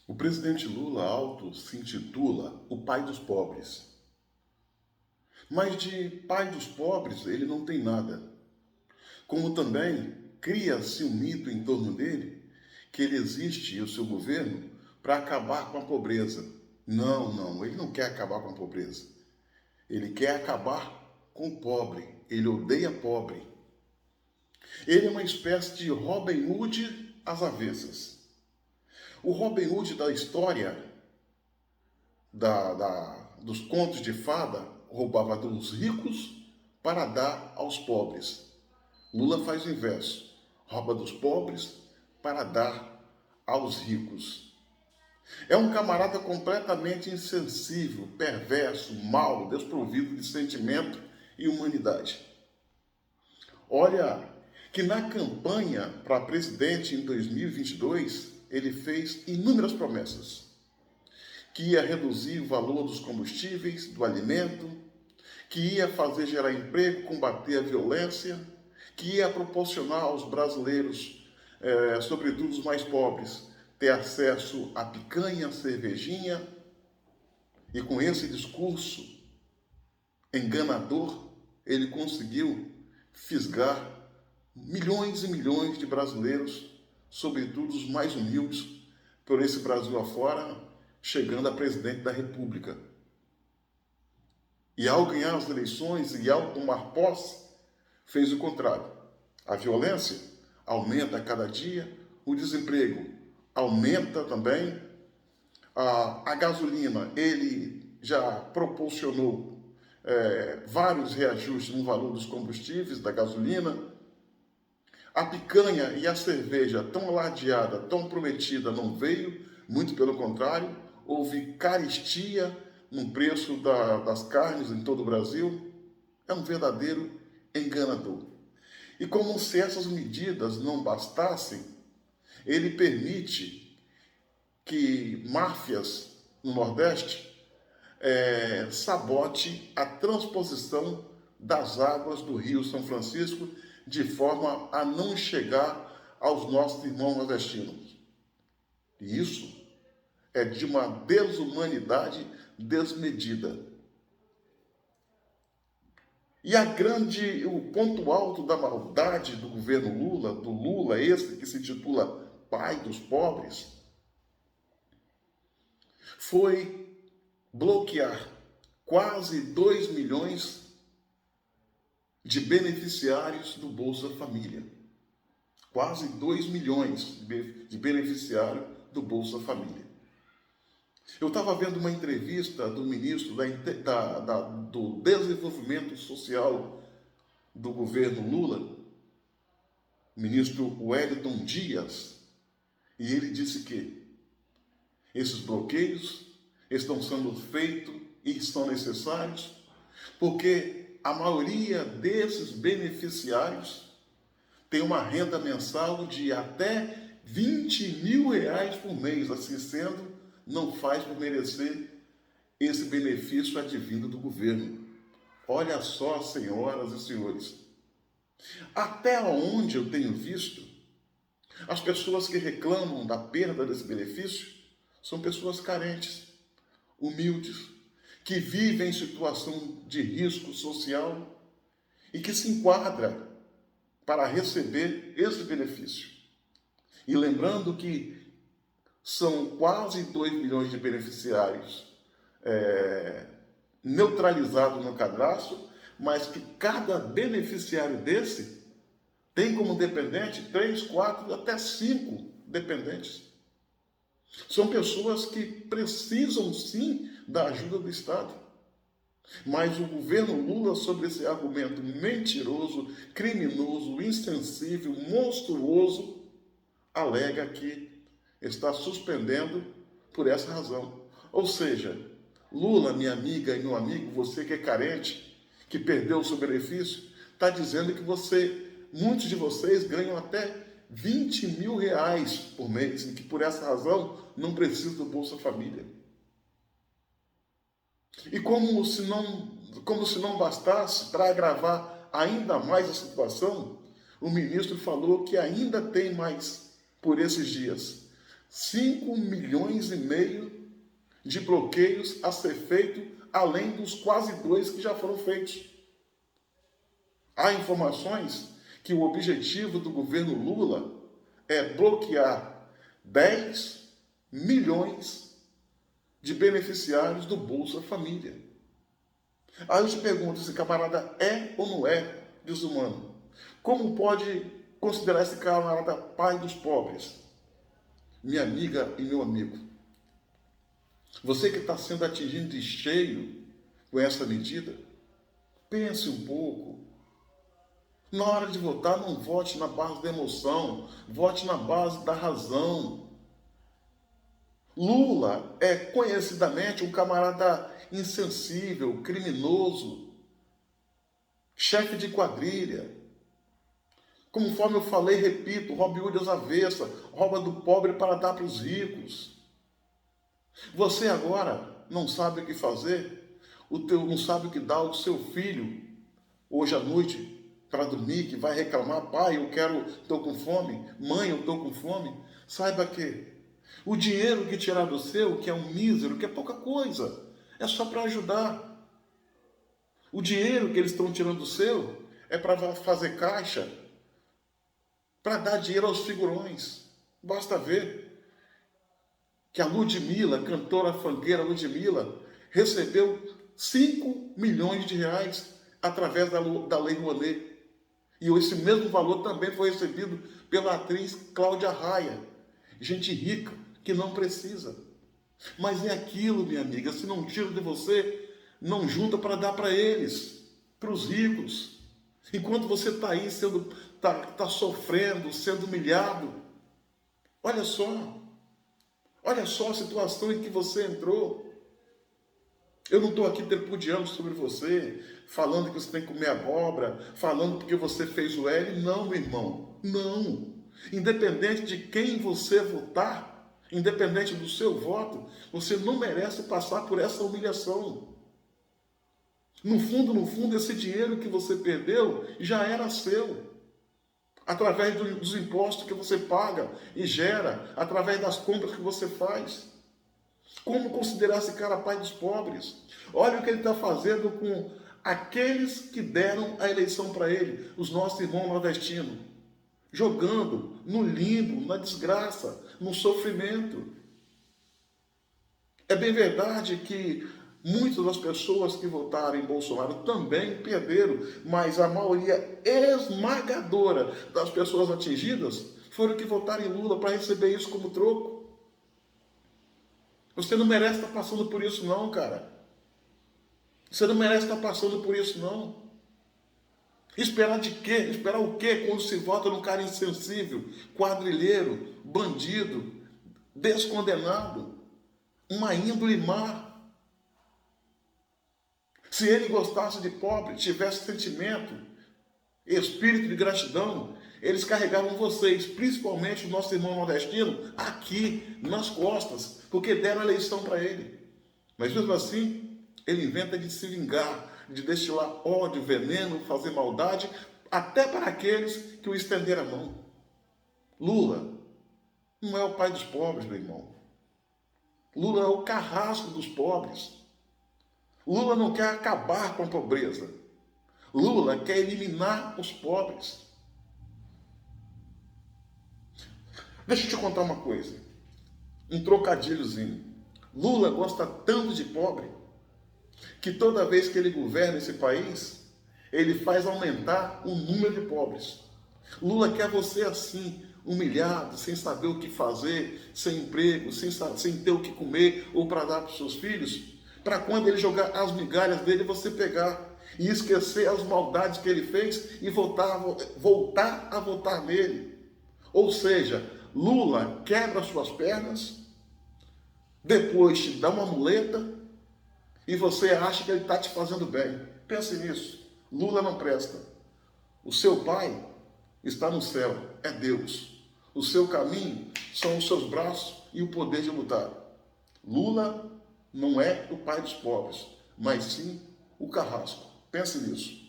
O presidente Lula auto se intitula o pai dos pobres. Mas de pai dos pobres ele não tem nada. Como também cria-se um mito em torno dele que ele existe e o seu governo para acabar com a pobreza. Não, ele não quer acabar com a pobreza. Ele quer acabar com o pobre. Ele odeia pobre. Ele é uma espécie de Robin Hood às avessas. O Robin Hood da história dos contos de fada roubava dos ricos para dar aos pobres. Lula faz o inverso, rouba dos pobres para dar aos ricos. É um camarada completamente insensível, perverso, mau, desprovido de sentimento e humanidade. Olha, que na campanha para presidente em 2022, ele fez inúmeras promessas. Que ia reduzir o valor dos combustíveis, do alimento, que ia fazer gerar emprego, combater a violência, que ia proporcionar aos brasileiros, sobretudo os mais pobres, ter acesso a picanha, cervejinha. E com esse discurso enganador, ele conseguiu fisgar milhões e milhões de brasileiros, sobretudo os mais humildes, por esse Brasil afora, chegando a presidente da República. E ao ganhar as eleições e ao tomar posse, fez o contrário. A violência aumenta a cada dia, o desemprego aumenta também, a gasolina, ele já proporcionou vários reajustes no valor dos combustíveis, da gasolina. A picanha e a cerveja tão ladeada, tão prometida, não veio, muito pelo contrário, houve carestia no preço das carnes em todo o Brasil. É um verdadeiro enganador. E como se essas medidas não bastassem, ele permite que máfias no Nordeste sabote a transposição das águas do Rio São Francisco de forma a não chegar aos nossos irmãos nordestinos. E isso é de uma desumanidade desmedida. E o ponto alto da maldade do governo Lula, do Lula esse que se titula pai dos pobres, foi bloquear quase 2 milhões de beneficiários do Bolsa Família. Quase 2 milhões de beneficiários do Bolsa Família. Eu estava vendo uma entrevista do ministro do Desenvolvimento Social do governo Lula, o ministro Wellington Dias, e ele disse que esses bloqueios estão sendo feitos e são necessários porque a maioria desses beneficiários tem uma renda mensal de até 20 mil reais por mês, assim sendo, não faz por merecer esse benefício advindo do governo. Olha só, senhoras e senhores, até onde eu tenho visto, as pessoas que reclamam da perda desse benefício são pessoas carentes, humildes, que vivem em situação de risco social e que se enquadra para receber esse benefício. E lembrando que são quase 2 milhões de beneficiários neutralizados no cadastro, mas que cada beneficiário desse tem como dependente 3, 4, até 5 dependentes. São pessoas que precisam sim da ajuda do Estado. Mas o governo Lula, sobre esse argumento mentiroso, criminoso, insensível, monstruoso, alega que está suspendendo por essa razão. Ou seja, Lula, minha amiga e meu amigo, você que é carente, que perdeu o seu benefício, está dizendo que muitos de vocês ganham até 20 mil reais por mês e que por essa razão não precisam do Bolsa Família. E como se não bastasse, para agravar ainda mais a situação, o ministro falou que ainda tem mais por esses dias 5,5 milhões de bloqueios a ser feito, além dos quase 2 que já foram feitos. Há informações que o objetivo do governo Lula é bloquear 10 milhões de beneficiários do Bolsa Família. Aí eu te pergunto, esse camarada é ou não é desumano? Como pode considerar esse camarada pai dos pobres? Minha amiga e meu amigo, você que está sendo atingido de cheio com essa medida, pense um pouco. Na hora de votar, não vote na base da emoção, vote na base da razão. Lula é conhecidamente um camarada insensível, criminoso, chefe de quadrilha. Conforme eu falei, repito, Robin Hood às avessas, rouba do pobre para dar para os ricos. Você agora não sabe o que fazer, não sabe o que dar ao seu filho hoje à noite para dormir, que vai reclamar, pai, estou com fome, mãe, eu estou com fome. Saiba que o dinheiro que tirar do seu, que é um mísero, que é pouca coisa, é só para ajudar. O dinheiro que eles estão tirando do seu é para fazer caixa, para dar dinheiro aos figurões. Basta ver que a Ludmilla, cantora funkeira Ludmilla, recebeu 5 milhões de reais através da Lei Rouanet. E esse mesmo valor também foi recebido pela atriz Cláudia Raia. Gente rica que não precisa. Mas é aquilo, minha amiga, se não tira de você, não junta para dar para eles, para os ricos. Enquanto você está aí tá sofrendo, sendo humilhado, olha só a situação em que você entrou. Eu não estou aqui tripudiando sobre você, falando que você tem que comer abóbora, falando porque você fez o L. Não, meu irmão, não. Independente de quem você votar, independente do seu voto, você não merece passar por essa humilhação. No fundo, esse dinheiro que você perdeu já era seu. Através dos impostos que você paga e gera, através das compras que você faz. Como considerar esse cara pai dos pobres? Olha o que ele está fazendo com aqueles que deram a eleição para ele, os nossos irmãos nordestinos. Jogando no limbo, na desgraça, no sofrimento. É bem verdade que muitas das pessoas que votaram em Bolsonaro também perderam, mas a maioria esmagadora das pessoas atingidas foram que votaram em Lula para receber isso como troco. Você não merece estar passando por isso não, cara. Você não merece estar passando por isso não. Esperar de quê? Esperar o quê quando se vota num cara insensível, quadrilheiro, bandido, descondenado, uma índole má? Se ele gostasse de pobre, tivesse sentimento, espírito de gratidão, eles carregavam vocês, principalmente o nosso irmão nordestino, aqui, nas costas, porque deram a eleição para ele. Mas mesmo assim, ele inventa de se vingar, de destilar ódio, veneno, fazer maldade, até para aqueles que o estenderam a mão. Lula não é o pai dos pobres, meu irmão. Lula é o carrasco dos pobres. Lula não quer acabar com a pobreza. Lula quer eliminar os pobres. Deixa eu te contar uma coisa. Um trocadilhozinho. Lula gosta tanto de pobre que toda vez que ele governa esse país, ele faz aumentar o número de pobres. Lula quer você assim, humilhado, sem saber o que fazer, sem emprego, sem ter o que comer ou para dar para os seus filhos, para quando ele jogar as migalhas dele, você pegar e esquecer as maldades que ele fez e voltar a votar nele. Ou seja, Lula quebra suas pernas, depois te dá uma muleta e você acha que ele está te fazendo bem. Pense nisso. Lula não presta. O seu pai está no céu, é Deus. O seu caminho são os seus braços e o poder de lutar. Lula não é o pai dos pobres, mas sim o carrasco. Pense nisso.